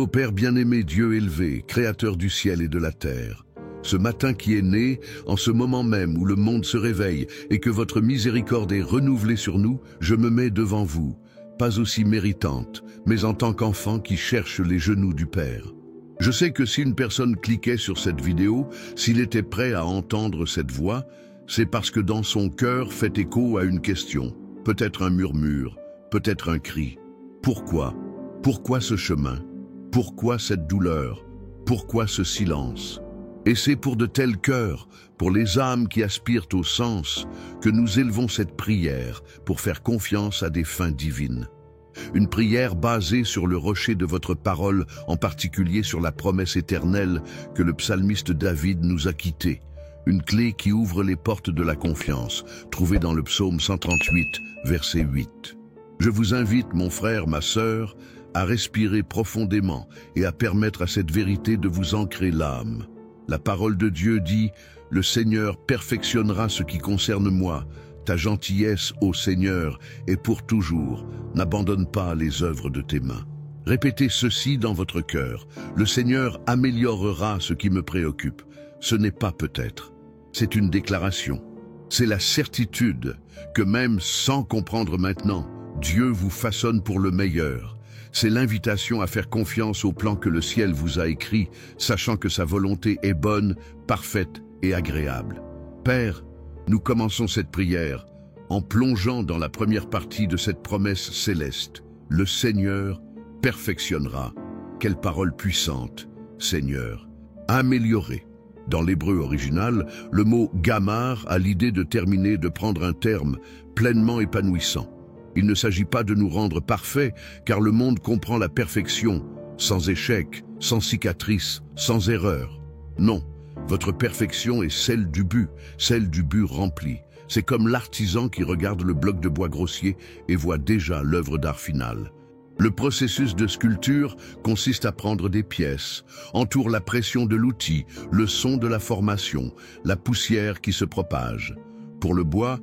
Ô Père bien-aimé, Dieu élevé, Créateur du ciel et de la terre, ce matin qui est né, en ce moment même où le monde se réveille et que votre miséricorde est renouvelée sur nous, je me mets devant vous, pas aussi méritante, mais en tant qu'enfant qui cherche les genoux du Père. Je sais que si une personne cliquait sur cette vidéo, s'il était prêt à entendre cette voix, c'est parce que dans son cœur fait écho à une question, peut-être un murmure, peut-être un cri. Pourquoi? Pourquoi ce chemin? Pourquoi cette douleur? Pourquoi ce silence? Et c'est pour de tels cœurs, pour les âmes qui aspirent au sens, que nous élevons cette prière pour faire confiance à des fins divines. Une prière basée sur le rocher de votre parole, en particulier sur la promesse éternelle que le psalmiste David nous a quittée. Une clé qui ouvre les portes de la confiance, trouvée dans le psaume 138, verset 8. Je vous invite, mon frère, ma sœur, à respirer profondément et à permettre à cette vérité de vous ancrer l'âme. La parole de Dieu dit « Le Seigneur perfectionnera ce qui concerne moi. Ta gentillesse, ô Seigneur, est pour toujours. N'abandonne pas les œuvres de tes mains. » Répétez ceci dans votre cœur. Le Seigneur améliorera ce qui me préoccupe. Ce n'est pas peut-être. C'est une déclaration. C'est la certitude que même sans comprendre maintenant, Dieu vous façonne pour le meilleur. C'est l'invitation à faire confiance au plan que le ciel vous a écrit, sachant que sa volonté est bonne, parfaite et agréable. Père, nous commençons cette prière en plongeant dans la première partie de cette promesse céleste. Le Seigneur perfectionnera. Quelle parole puissante, Seigneur. Améliorer. Dans l'hébreu original, le mot « gamar » a l'idée de terminer, de prendre un terme pleinement épanouissant. Il ne s'agit pas de nous rendre parfaits, car le monde comprend la perfection, sans échec, sans cicatrice, sans erreur. Non, votre perfection est celle du but rempli. C'est comme l'artisan qui regarde le bloc de bois grossier et voit déjà l'œuvre d'art finale. Le processus de sculpture consiste à prendre des pièces, entoure la pression de l'outil, le son de la formation, la poussière qui se propage. Pour le bois,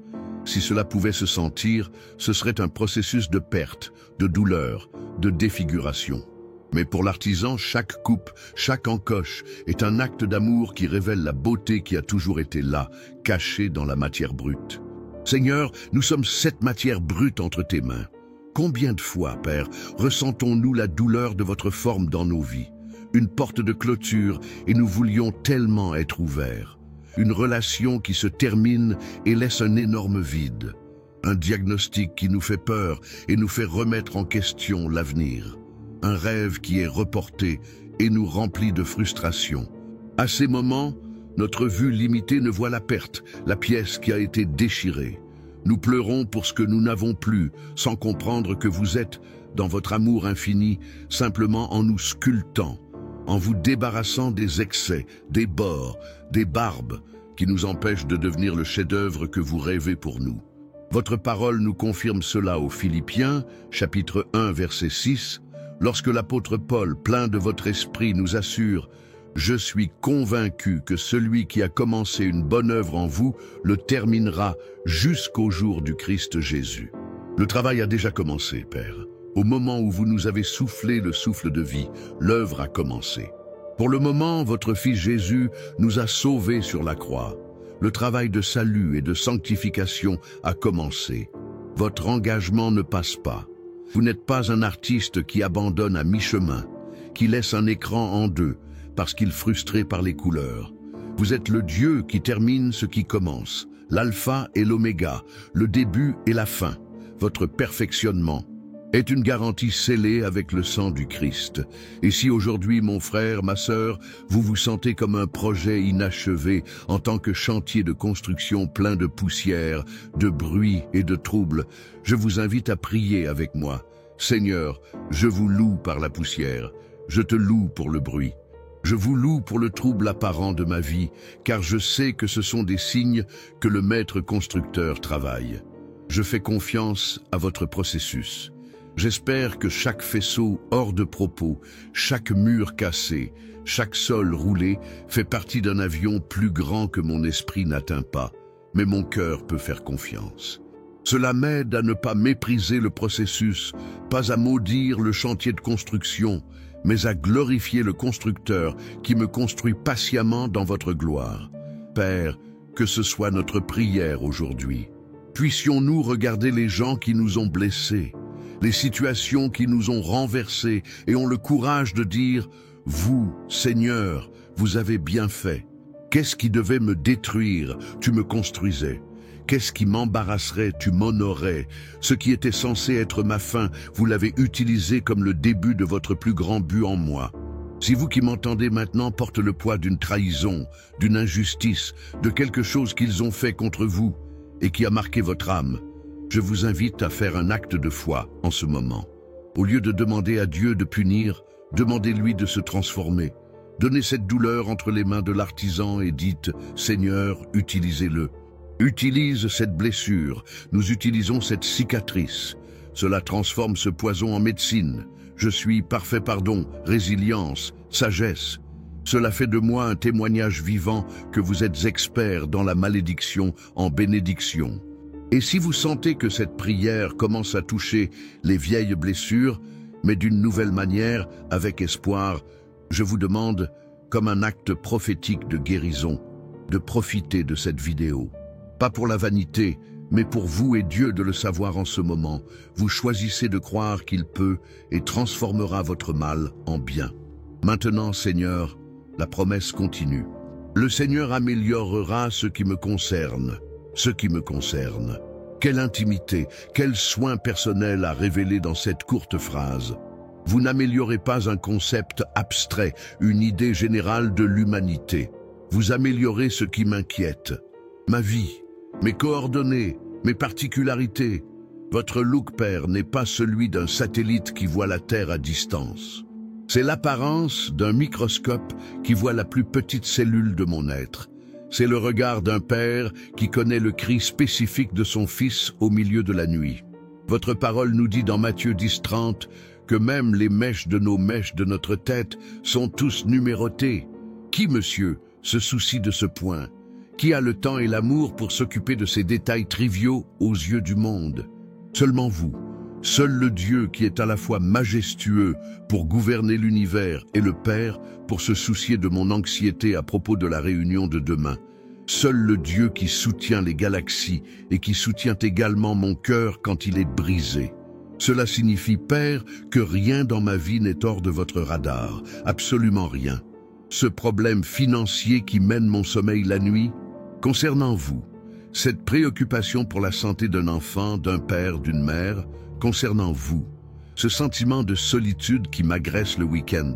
si cela pouvait se sentir, ce serait un processus de perte, de douleur, de défiguration. Mais pour l'artisan, chaque coupe, chaque encoche est un acte d'amour qui révèle la beauté qui a toujours été là, cachée dans la matière brute. Seigneur, nous sommes cette matière brute entre tes mains. Combien de fois, Père, ressentons-nous la douleur de votre forme dans nos vies? Une porte de clôture et nous voulions tellement être ouverts. Une relation qui se termine et laisse un énorme vide. Un diagnostic qui nous fait peur et nous fait remettre en question l'avenir. Un rêve qui est reporté et nous remplit de frustration. À ces moments, notre vue limitée ne voit la perte, la pièce qui a été déchirée. Nous pleurons pour ce que nous n'avons plus, sans comprendre que vous êtes, dans votre amour infini, simplement en nous sculptant, en vous débarrassant des excès, des bords, des barbes, qui nous empêchent de devenir le chef-d'œuvre que vous rêvez pour nous. Votre parole nous confirme cela aux Philippiens, chapitre 1, verset 6, lorsque l'apôtre Paul, plein de votre esprit, nous assure « Je suis convaincu que celui qui a commencé une bonne œuvre en vous le terminera jusqu'au jour du Christ Jésus. » Le travail a déjà commencé, Père. Au moment où vous nous avez soufflé le souffle de vie, l'œuvre a commencé. Pour le moment, votre Fils Jésus nous a sauvés sur la croix. Le travail de salut et de sanctification a commencé. Votre engagement ne passe pas. Vous n'êtes pas un artiste qui abandonne à mi-chemin, qui laisse un écran en deux, parce qu'il est frustré par les couleurs. Vous êtes le Dieu qui termine ce qui commence, l'alpha et l'oméga, le début et la fin. Votre perfectionnement est une garantie scellée avec le sang du Christ. Et si aujourd'hui, mon frère, ma sœur, vous vous sentez comme un projet inachevé en tant que chantier de construction plein de poussière, de bruit et de troubles, je vous invite à prier avec moi. Seigneur, je vous loue par la poussière, je te loue pour le bruit. Je vous loue pour le trouble apparent de ma vie, car je sais que ce sont des signes que le maître constructeur travaille. Je fais confiance à votre processus. J'espère que chaque faisceau hors de propos, chaque mur cassé, chaque sol roulé fait partie d'un avion plus grand que mon esprit n'atteint pas, mais mon cœur peut faire confiance. Cela m'aide à ne pas mépriser le processus, pas à maudire le chantier de construction, mais à glorifier le constructeur qui me construit patiemment dans votre gloire. Père, que ce soit notre prière aujourd'hui. Puissions-nous regarder les gens qui nous ont blessés, les situations qui nous ont renversés et ont le courage de dire « Vous, Seigneur, vous avez bien fait. Qu'est-ce qui devait me détruire? Tu me construisais. Qu'est-ce qui m'embarrasserait? Tu m'honorais. Ce qui était censé être ma fin, vous l'avez utilisé comme le début de votre plus grand but en moi. Si vous qui m'entendez maintenant portez le poids d'une trahison, d'une injustice, de quelque chose qu'ils ont fait contre vous et qui a marqué votre âme, je vous invite à faire un acte de foi en ce moment. Au lieu de demander à Dieu de punir, demandez-lui de se transformer. Donnez cette douleur entre les mains de l'artisan et dites « Seigneur, utilisez-le ». Utilise cette blessure, nous utilisons cette cicatrice. Cela transforme ce poison en médecine. Je suis parfait pardon, résilience, sagesse. Cela fait de moi un témoignage vivant que vous êtes expert dans la malédiction en bénédiction. Et si vous sentez que cette prière commence à toucher les vieilles blessures, mais d'une nouvelle manière, avec espoir, je vous demande, comme un acte prophétique de guérison, de profiter de cette vidéo. Pas pour la vanité, mais pour vous et Dieu de le savoir en ce moment. Vous choisissez de croire qu'il peut et transformera votre mal en bien. Maintenant, Seigneur, la promesse continue. Le Seigneur améliorera ce qui me concerne. Ce qui me concerne. Quelle intimité, quel soin personnel à révéler dans cette courte phrase. Vous n'améliorez pas un concept abstrait, une idée générale de l'humanité. Vous améliorez ce qui m'inquiète. Ma vie, mes coordonnées, mes particularités. Votre look, Père, n'est pas celui d'un satellite qui voit la Terre à distance. C'est l'apparence d'un microscope qui voit la plus petite cellule de mon être. C'est le regard d'un père qui connaît le cri spécifique de son fils au milieu de la nuit. Votre parole nous dit dans Matthieu 10:30 que même les mèches de notre tête sont tous numérotées. Qui, monsieur, se soucie de ce point? Qui a le temps et l'amour pour s'occuper de ces détails triviaux aux yeux du monde? Seulement vous, seul le Dieu qui est à la fois majestueux pour gouverner l'univers et le Père pour se soucier de mon anxiété à propos de la réunion de demain. Seul le Dieu qui soutient les galaxies et qui soutient également mon cœur quand il est brisé. Cela signifie, Père, que rien dans ma vie n'est hors de votre radar, absolument rien. Ce problème financier qui mène mon sommeil la nuit, concernant vous, cette préoccupation pour la santé d'un enfant, d'un père, d'une mère, concernant vous, ce sentiment de solitude qui m'agresse le week-end,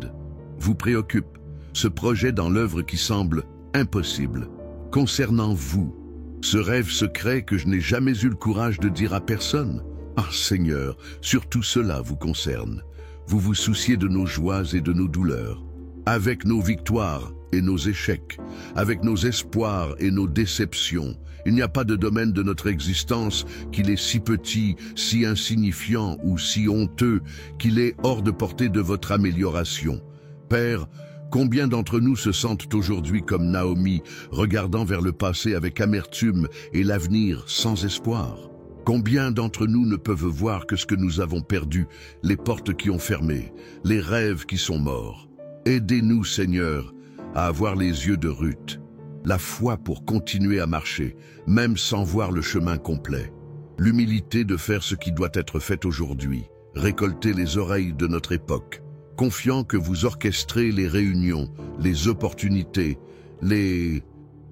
vous préoccupe, ce projet dans l'œuvre qui semble impossible, concernant vous, ce rêve secret que je n'ai jamais eu le courage de dire à personne. Ah Seigneur, surtout cela vous concerne. Vous vous souciez de nos joies et de nos douleurs, avec nos victoires et nos échecs, avec nos espoirs et nos déceptions. Il n'y a pas de domaine de notre existence qu'il est si petit, si insignifiant ou si honteux qu'il est hors de portée de votre amélioration. Père, combien d'entre nous se sentent aujourd'hui comme Naomi, regardant vers le passé avec amertume et l'avenir sans espoir? Combien d'entre nous ne peuvent voir que ce que nous avons perdu, les portes qui ont fermé, les rêves qui sont morts? Aidez-nous, Seigneur, à avoir les yeux de Ruth, la foi pour continuer à marcher, même sans voir le chemin complet, l'humilité de faire ce qui doit être fait aujourd'hui, récolter les oreilles de notre époque, confiant que vous orchestrez les réunions, les opportunités, les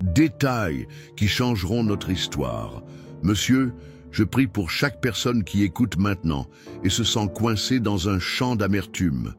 détails qui changeront notre histoire. Monsieur, je prie pour chaque personne qui écoute maintenant et se sent coincée dans un champ d'amertume.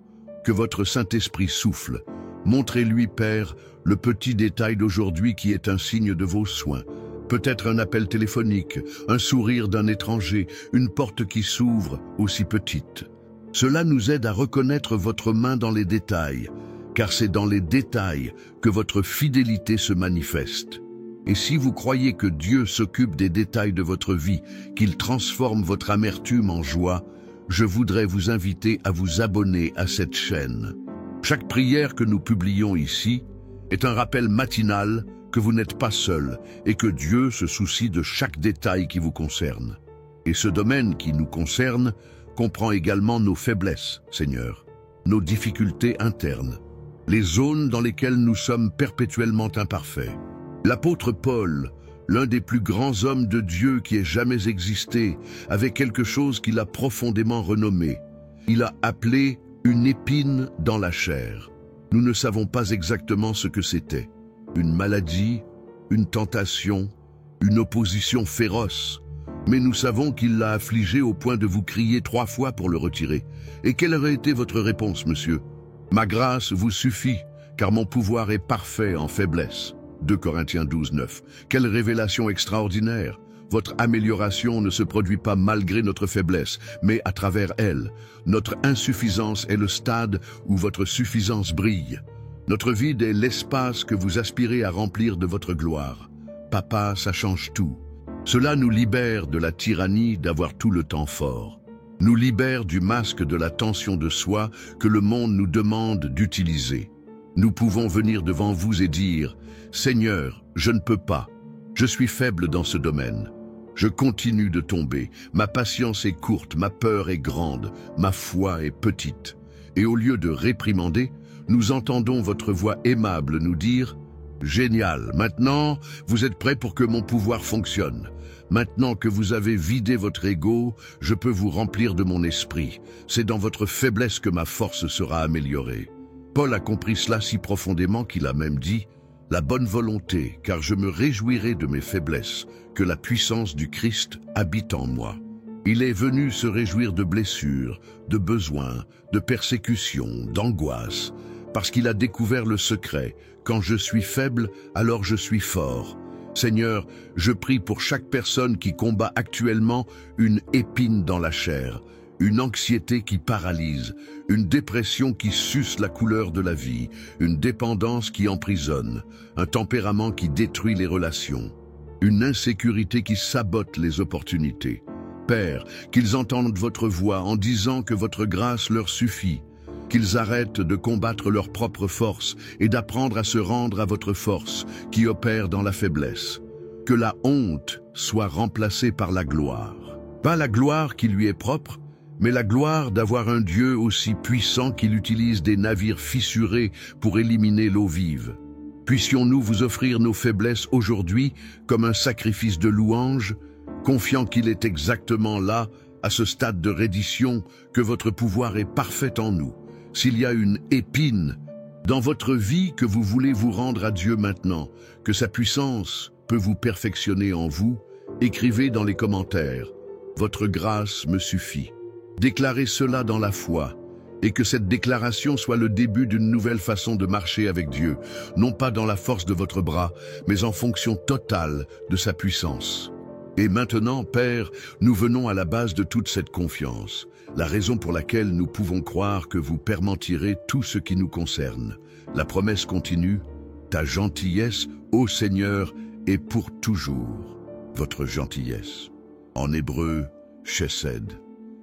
Que votre Saint-Esprit souffle. Montrez-lui, Père, le petit détail d'aujourd'hui qui est un signe de vos soins. Peut-être un appel téléphonique, un sourire d'un étranger, une porte qui s'ouvre, aussi petite. Cela nous aide à reconnaître votre main dans les détails, car c'est dans les détails que votre fidélité se manifeste. Et si vous croyez que Dieu s'occupe des détails de votre vie, qu'il transforme votre amertume en joie, je voudrais vous inviter à vous abonner à cette chaîne. Chaque prière que nous publions ici est un rappel matinal que vous n'êtes pas seul et que Dieu se soucie de chaque détail qui vous concerne. Et ce domaine qui nous concerne comprend également nos faiblesses, Seigneur, nos difficultés internes, les zones dans lesquelles nous sommes perpétuellement imparfaits. L'apôtre Paul, l'un des plus grands hommes de Dieu qui ait jamais existé, avait quelque chose qu'il a profondément renommé. Il a appelé une épine dans la chair. Nous ne savons pas exactement ce que c'était. Une maladie, une tentation, une opposition féroce. Mais nous savons qu'il l'a affligé au point de vous crier 3 fois pour le retirer. Et quelle aurait été votre réponse, monsieur? Ma grâce vous suffit, car mon pouvoir est parfait en faiblesse. 2 Corinthiens 12, 9. Quelle révélation extraordinaire! Votre amélioration ne se produit pas malgré notre faiblesse, mais à travers elle. Notre insuffisance est le stade où votre suffisance brille. Notre vide est l'espace que vous aspirez à remplir de votre gloire. Papa, ça change tout. Cela nous libère de la tyrannie d'avoir tout le temps fort. Nous libère du masque de la tension de soi que le monde nous demande d'utiliser. Nous pouvons venir devant vous et dire « Seigneur, je ne peux pas. Je suis faible dans ce domaine. Je continue de tomber. Ma patience est courte, ma peur est grande, ma foi est petite. » Et au lieu de réprimander, nous entendons votre voix aimable nous dire « Génial, maintenant, vous êtes prêts pour que mon pouvoir fonctionne. Maintenant que vous avez vidé votre ego, je peux vous remplir de mon esprit. C'est dans votre faiblesse que ma force sera améliorée. » Paul a compris cela si profondément qu'il a même dit « La bonne volonté, car je me réjouirai de mes faiblesses, que la puissance du Christ habite en moi. » Il est venu se réjouir de blessures, de besoins, de persécutions, d'angoisses, parce qu'il a découvert le secret. Quand je suis faible, alors je suis fort. Seigneur, je prie pour chaque personne qui combat actuellement une épine dans la chair, une anxiété qui paralyse, une dépression qui suce la couleur de la vie, une dépendance qui emprisonne, un tempérament qui détruit les relations, une insécurité qui sabote les opportunités. Père, qu'ils entendent votre voix en disant que votre grâce leur suffit, qu'ils arrêtent de combattre leur propre force et d'apprendre à se rendre à votre force qui opère dans la faiblesse. Que la honte soit remplacée par la gloire. Pas la gloire qui lui est propre, mais la gloire d'avoir un Dieu aussi puissant qu'il utilise des navires fissurés pour éliminer l'eau vive. Puissions-nous vous offrir nos faiblesses aujourd'hui comme un sacrifice de louange, confiant qu'il est exactement là, à ce stade de reddition, que votre pouvoir est parfait en nous. S'il y a une épine dans votre vie que vous voulez vous rendre à Dieu maintenant, que sa puissance peut vous perfectionner en vous, écrivez dans les commentaires « Votre grâce me suffit ». Déclarez cela dans la foi, et que cette déclaration soit le début d'une nouvelle façon de marcher avec Dieu, non pas dans la force de votre bras, mais en fonction totale de sa puissance. Et maintenant, Père, nous venons à la base de toute cette confiance, la raison pour laquelle nous pouvons croire que vous permentirez tout ce qui nous concerne. La promesse continue, ta gentillesse, ô Seigneur, est pour toujours. Votre gentillesse. En hébreu, chesed,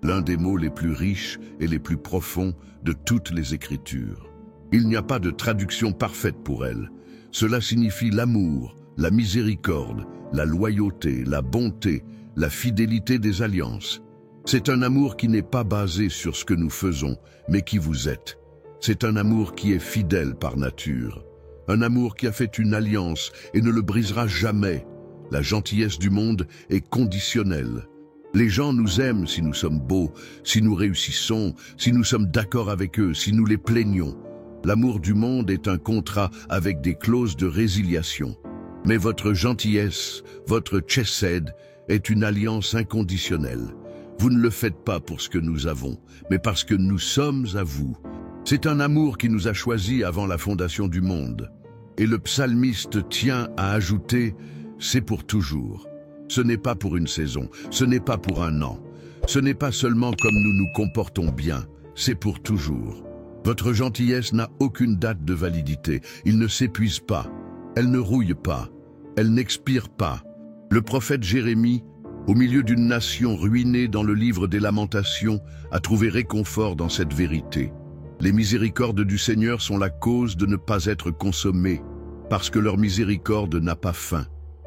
l'un des mots les plus riches et les plus profonds de toutes les Écritures. Il n'y a pas de traduction parfaite pour elle. Cela signifie l'amour, la miséricorde, la loyauté, la bonté, la fidélité des alliances. C'est un amour qui n'est pas basé sur ce que nous faisons, mais qui vous êtes. C'est un amour qui est fidèle par nature. Un amour qui a fait une alliance et ne le brisera jamais. La gentillesse du monde est conditionnelle. Les gens nous aiment si nous sommes beaux, si nous réussissons, si nous sommes d'accord avec eux, si nous les plaignons. L'amour du monde est un contrat avec des clauses de résiliation. Mais votre gentillesse, votre chesed, est une alliance inconditionnelle. Vous ne le faites pas pour ce que nous avons, mais parce que nous sommes à vous. C'est un amour qui nous a choisis avant la fondation du monde. Et le psalmiste tient à ajouter « c'est pour toujours ». Ce n'est pas pour une saison, ce n'est pas pour un an. Ce n'est pas seulement comme nous nous comportons bien, c'est pour toujours. Votre gentillesse n'a aucune date de validité, il ne s'épuise pas, elle ne rouille pas, elle n'expire pas. Le prophète Jérémie, au milieu d'une nation ruinée dans le livre des Lamentations, a trouvé réconfort dans cette vérité. Les miséricordes du Seigneur sont la cause de ne pas être consommées, parce que leur miséricorde n'a pas fin.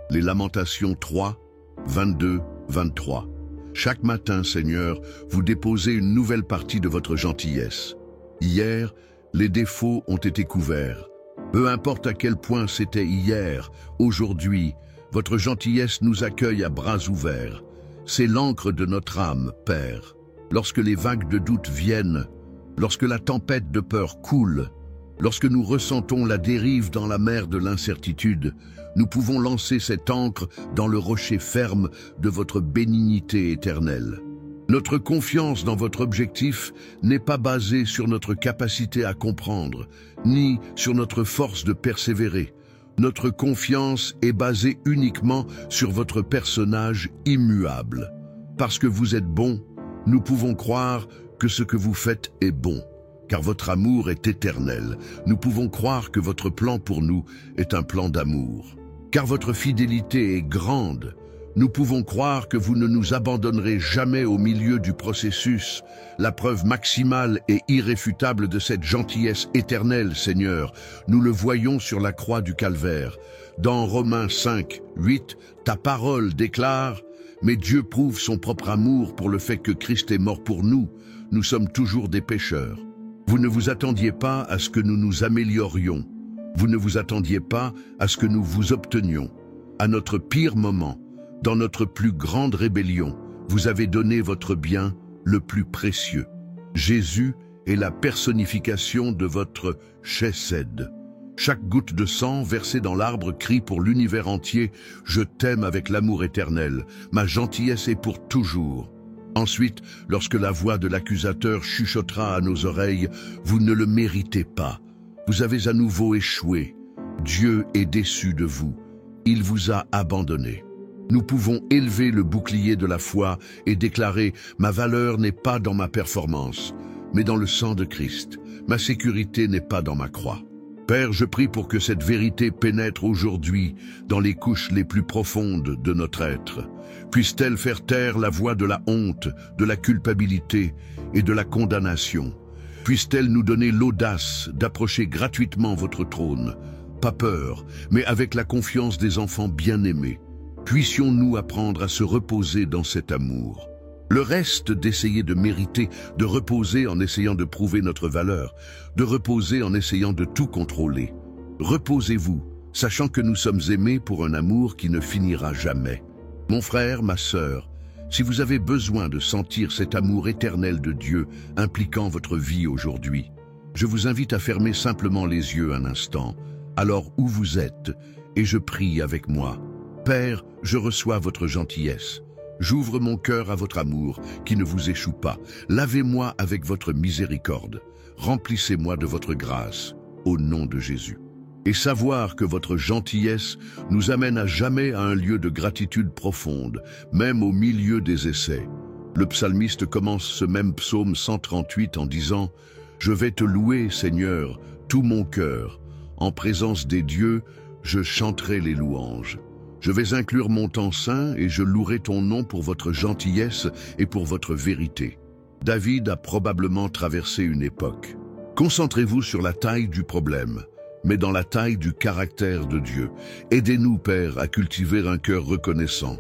Les Lamentations 3, 22, 23. Chaque matin, Seigneur, vous déposez une nouvelle partie de votre gentillesse. Hier, les défauts ont été couverts. Peu importe à quel point c'était hier, aujourd'hui, votre gentillesse nous accueille à bras ouverts. C'est l'encre de notre âme, Père. Lorsque les vagues de doute viennent, lorsque la tempête de peur coule, lorsque nous ressentons la dérive dans la mer de l'incertitude, nous pouvons lancer cette ancre dans le rocher ferme de votre bénignité éternelle. Notre confiance dans votre objectif n'est pas basée sur notre capacité à comprendre, ni sur notre force de persévérer. Notre confiance est basée uniquement sur votre personnage immuable. Parce que vous êtes bon, nous pouvons croire que ce que vous faites est bon. Car votre amour est éternel. Nous pouvons croire que votre plan pour nous est un plan d'amour. Car votre fidélité est grande. Nous pouvons croire que vous ne nous abandonnerez jamais au milieu du processus. La preuve maximale et irréfutable de cette gentillesse éternelle, Seigneur, nous le voyons sur la croix du Calvaire. Dans Romains 5, 8, ta parole déclare « Mais Dieu prouve son propre amour pour le fait que Christ est mort pour nous. Nous sommes toujours des pécheurs. » Vous ne vous attendiez pas à ce que nous nous améliorions. Vous ne vous attendiez pas à ce que nous vous obtenions. À notre pire moment, dans notre plus grande rébellion, vous avez donné votre bien le plus précieux. Jésus est la personnification de votre chesed. Chaque goutte de sang versée dans l'arbre crie pour l'univers entier « Je t'aime avec l'amour éternel, ma gentillesse est pour toujours ». Ensuite, lorsque la voix de l'accusateur chuchotera à nos oreilles « Vous ne le méritez pas, vous avez à nouveau échoué, Dieu est déçu de vous, il vous a abandonné ». Nous pouvons élever le bouclier de la foi et déclarer « Ma valeur n'est pas dans ma performance, mais dans le sang de Christ. Ma sécurité n'est pas dans ma croix. » Père, je prie pour que cette vérité pénètre aujourd'hui dans les couches les plus profondes de notre être. Puisse-t-elle faire taire la voix de la honte, de la culpabilité et de la condamnation. Puisse-t-elle nous donner l'audace d'approcher gratuitement votre trône, pas peur, mais avec la confiance des enfants bien-aimés. Puissions-nous apprendre à se reposer dans cet amour. Le reste d'essayer de mériter, de reposer en essayant de prouver notre valeur, de reposer en essayant de tout contrôler. Reposez-vous, sachant que nous sommes aimés pour un amour qui ne finira jamais. Mon frère, ma sœur, si vous avez besoin de sentir cet amour éternel de Dieu impliquant votre vie aujourd'hui, je vous invite à fermer simplement les yeux un instant, alors où vous êtes, et je prie avec moi. Père, je reçois votre gentillesse. J'ouvre mon cœur à votre amour qui ne vous échoue pas. Lavez-moi avec votre miséricorde. Remplissez-moi de votre grâce, au nom de Jésus. Et savoir que votre gentillesse nous amène à jamais à un lieu de gratitude profonde, même au milieu des essais. Le psalmiste commence ce même psaume 138 en disant « Je vais te louer, Seigneur, tout mon cœur. En présence des dieux, je chanterai les louanges. Je vais inclure mon temps saint et je louerai ton nom pour votre gentillesse et pour votre vérité. » David a probablement traversé une époque. Concentrez-vous sur la taille du problème, mais dans la taille du caractère de Dieu. Aidez-nous, Père, à cultiver un cœur reconnaissant,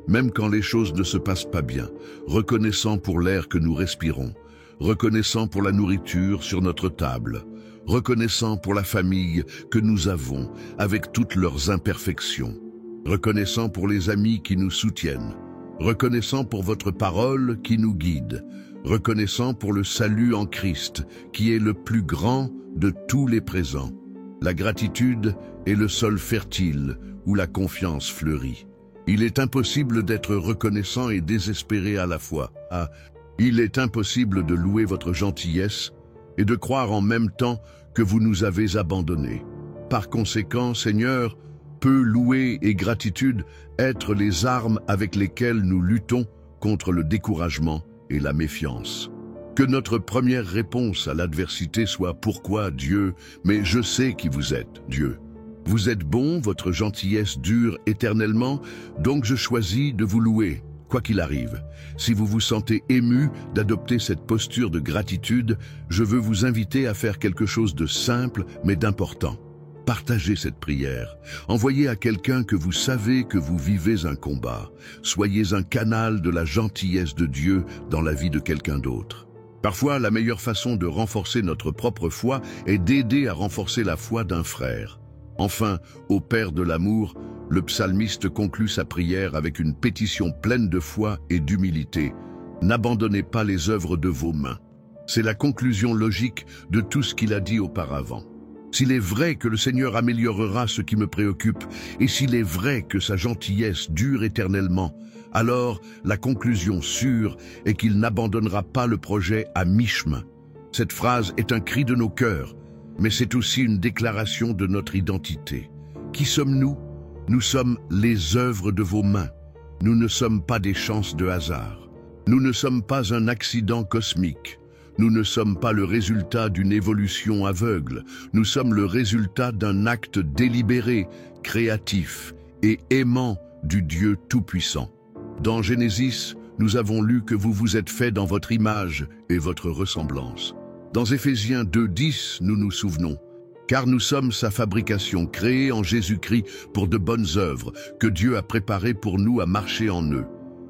même quand les choses ne se passent pas bien, reconnaissant pour l'air que nous respirons, reconnaissant pour la nourriture sur notre table, reconnaissant pour la famille que nous avons avec toutes leurs imperfections, reconnaissant pour les amis qui nous soutiennent, reconnaissant pour votre parole qui nous guide, reconnaissant pour le salut en Christ qui est le plus grand de tous les présents. La gratitude est le sol fertile où la confiance fleurit. Il est impossible d'être reconnaissant et désespéré à la fois. Il est impossible de louer votre gentillesse et de croire en même temps que vous nous avez abandonnés. Par conséquent, Seigneur, peut louer et gratitude être les armes avec lesquelles nous luttons contre le découragement et la méfiance. Que notre première réponse à l'adversité soit « Pourquoi Dieu ? Mais je sais qui vous êtes, Dieu. Vous êtes bon, votre gentillesse dure éternellement, donc je choisis de vous louer, quoi qu'il arrive. Si vous vous sentez ému d'adopter cette posture de gratitude, je veux vous inviter à faire quelque chose de simple mais d'important. Partagez cette prière. Envoyez à quelqu'un que vous savez que vous vivez un combat. Soyez un canal de la gentillesse de Dieu dans la vie de quelqu'un d'autre. Parfois, la meilleure façon de renforcer notre propre foi est d'aider à renforcer la foi d'un frère. Enfin, au Père de l'amour, le psalmiste conclut sa prière avec une pétition pleine de foi et d'humilité. N'abandonnez pas les œuvres de vos mains. C'est la conclusion logique de tout ce qu'il a dit auparavant. S'il est vrai que le Seigneur améliorera ce qui me préoccupe, et s'il est vrai que sa gentillesse dure éternellement, alors la conclusion sûre est qu'il n'abandonnera pas le projet à mi-chemin. Cette phrase est un cri de nos cœurs, mais c'est aussi une déclaration de notre identité. Qui sommes-nous? Nous sommes les œuvres de vos mains. Nous ne sommes pas des chances de hasard. Nous ne sommes pas un accident cosmique. Nous ne sommes pas le résultat d'une évolution aveugle. Nous sommes le résultat d'un acte délibéré, créatif et aimant du Dieu Tout-Puissant. Dans Genesis, nous avons lu que vous vous êtes fait dans votre image et votre ressemblance. Dans Éphésiens 2:10, nous nous souvenons. Car nous sommes sa fabrication, créée en Jésus-Christ pour de bonnes œuvres, que Dieu a préparées pour nous à marcher en eux.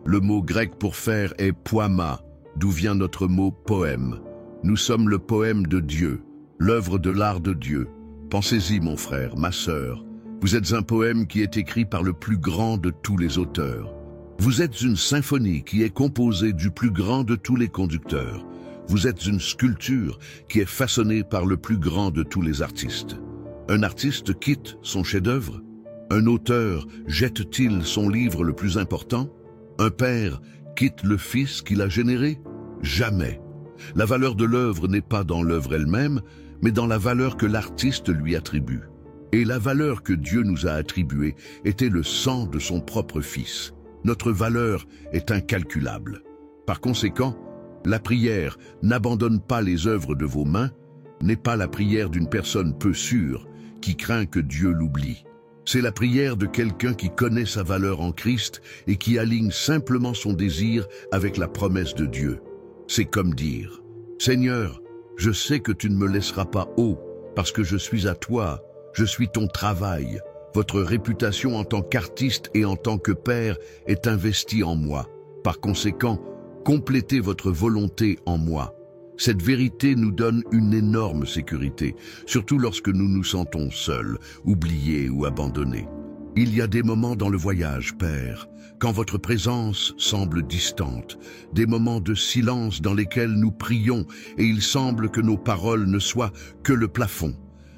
Le mot grec pour faire est poiema, d'où vient notre mot poème. Nous sommes le poème de Dieu, l'œuvre de l'art de Dieu. Pensez-y, mon frère, ma sœur. Vous êtes un poème qui est écrit par le plus grand de tous les auteurs. Vous êtes une symphonie qui est composée du plus grand de tous les conducteurs. Vous êtes une sculpture qui est façonnée par le plus grand de tous les artistes. Un artiste quitte son chef-d'œuvre? Un auteur jette-t-il son livre le plus important? Un père quitte le fils qu'il a généré? Jamais. La valeur de l'œuvre n'est pas dans l'œuvre elle-même, mais dans la valeur que l'artiste lui attribue. Et la valeur que Dieu nous a attribuée était le sang de son propre Fils. Notre valeur est incalculable. Par conséquent, la prière « N'abandonne pas les œuvres de vos mains » n'est pas la prière d'une personne peu sûre qui craint que Dieu l'oublie. C'est la prière de quelqu'un qui connaît sa valeur en Christ et qui aligne simplement son désir avec la promesse de Dieu. C'est comme dire « Seigneur, je sais que tu ne me laisseras pas haut parce que je suis à toi, je suis ton travail. Votre réputation en tant qu'artiste et en tant que père est investie en moi. Par conséquent, complétez votre volonté en moi. » Cette vérité nous donne une énorme sécurité, surtout lorsque nous nous sentons seuls, oubliés ou abandonnés. Il y a des moments dans le voyage, Père, quand votre présence semble distante, des moments de silence dans lesquels nous prions et il semble que nos paroles ne soient que le plafond,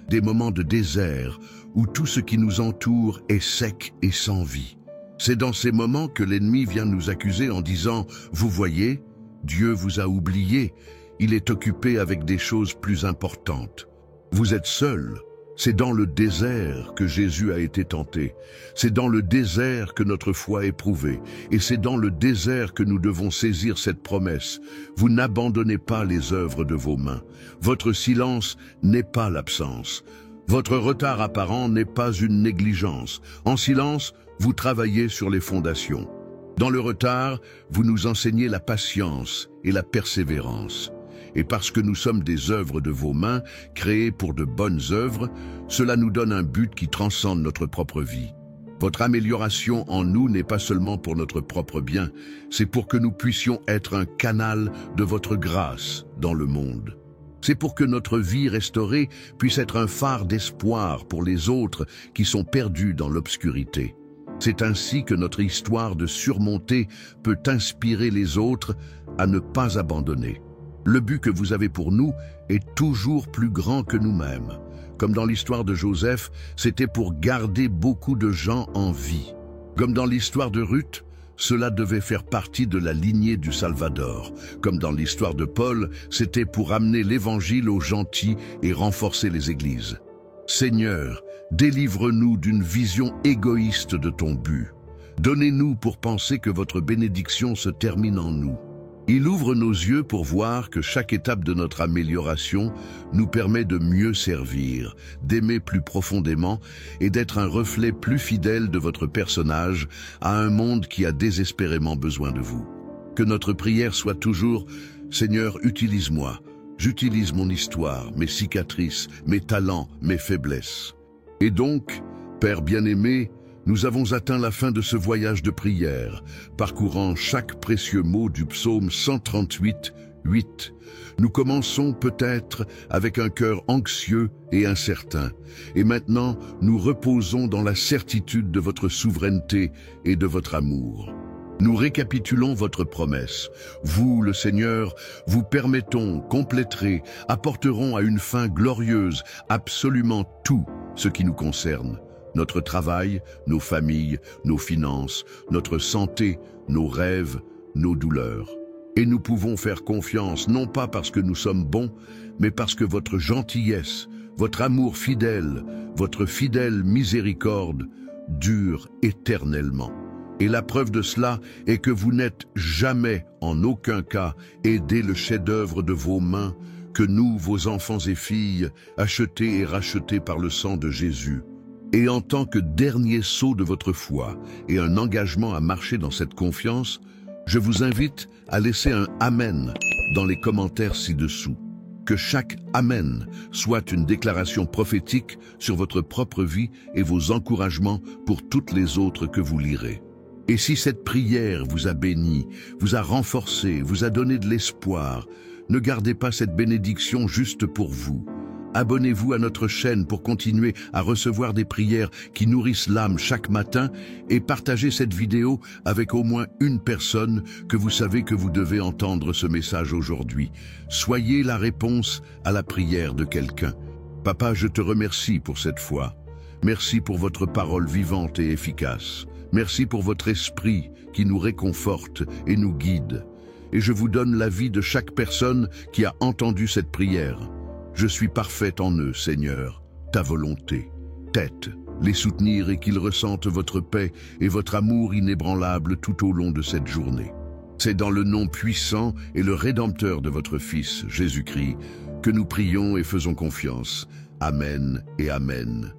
des moments de désert où tout ce qui nous entoure est sec et sans vie. C'est dans ces moments que l'ennemi vient nous accuser en disant « Vous voyez, Dieu vous a oublié, il est occupé avec des choses plus importantes. Vous êtes seul. » C'est dans le désert que Jésus a été tenté. C'est dans le désert que notre foi est prouvée. Et c'est dans le désert que nous devons saisir cette promesse. Vous n'abandonnez pas les œuvres de vos mains. Votre silence n'est pas l'absence. Votre retard apparent n'est pas une négligence. En silence, vous travaillez sur les fondations. Dans le retard, vous nous enseignez la patience et la persévérance. Et parce que nous sommes des œuvres de vos mains, créées pour de bonnes œuvres, cela nous donne un but qui transcende notre propre vie. Votre amélioration en nous n'est pas seulement pour notre propre bien, c'est pour que nous puissions être un canal de votre grâce dans le monde. C'est pour que notre vie restaurée puisse être un phare d'espoir pour les autres qui sont perdus dans l'obscurité. C'est ainsi que notre histoire de surmonter peut inspirer les autres à ne pas abandonner. Le but que vous avez pour nous est toujours plus grand que nous-mêmes. Comme dans l'histoire de Joseph, c'était pour garder beaucoup de gens en vie. Comme dans l'histoire de Ruth, cela devait faire partie de la lignée du Salvador. Comme dans l'histoire de Paul, c'était pour amener l'évangile aux gentils et renforcer les églises. Seigneur, délivre-nous d'une vision égoïste de ton but. Donnez-nous pour penser que votre bénédiction se termine en nous. Il ouvre nos yeux pour voir que chaque étape de notre amélioration nous permet de mieux servir, d'aimer plus profondément et d'être un reflet plus fidèle de votre personnage à un monde qui a désespérément besoin de vous. Que notre prière soit toujours « Seigneur, utilise-moi, j'utilise mon histoire, mes cicatrices, mes talents, mes faiblesses. » Et donc, Père bien-aimé, nous avons atteint la fin de ce voyage de prière, parcourant chaque précieux mot du psaume 138, 8. Nous commençons peut-être avec un cœur anxieux et incertain, et maintenant nous reposons dans la certitude de votre souveraineté et de votre amour. Nous récapitulons votre promesse. Vous, le Seigneur, vous permettons, compléterez, apporteront à une fin glorieuse absolument tout ce qui nous concerne. Notre travail, nos familles, nos finances, notre santé, nos rêves, nos douleurs. Et nous pouvons faire confiance, non pas parce que nous sommes bons, mais parce que votre gentillesse, votre amour fidèle, votre fidèle miséricorde dure éternellement. Et la preuve de cela est que vous n'êtes jamais, en aucun cas, aidé le chef-d'œuvre de vos mains, que nous, vos enfants et filles, achetés et rachetés par le sang de Jésus. Et en tant que dernier sceau de votre foi et un engagement à marcher dans cette confiance, je vous invite à laisser un Amen dans les commentaires ci-dessous. Que chaque Amen soit une déclaration prophétique sur votre propre vie et vos encouragements pour toutes les autres que vous lirez. Et si cette prière vous a béni, vous a renforcé, vous a donné de l'espoir, ne gardez pas cette bénédiction juste pour vous. Abonnez-vous à notre chaîne pour continuer à recevoir des prières qui nourrissent l'âme chaque matin et partagez cette vidéo avec au moins une personne que vous savez que vous devez entendre ce message aujourd'hui. Soyez la réponse à la prière de quelqu'un. Papa, je te remercie pour cette foi. Merci pour votre parole vivante et efficace. Merci pour votre esprit qui nous réconforte et nous guide. Et je vous donne la vie de chaque personne qui a entendu cette prière. Je suis parfaite en eux, Seigneur, ta volonté. Tête, les soutenir et qu'ils ressentent votre paix et votre amour inébranlable tout au long de cette journée. C'est dans le nom puissant et le rédempteur de votre Fils, Jésus-Christ, que nous prions et faisons confiance. Amen et Amen.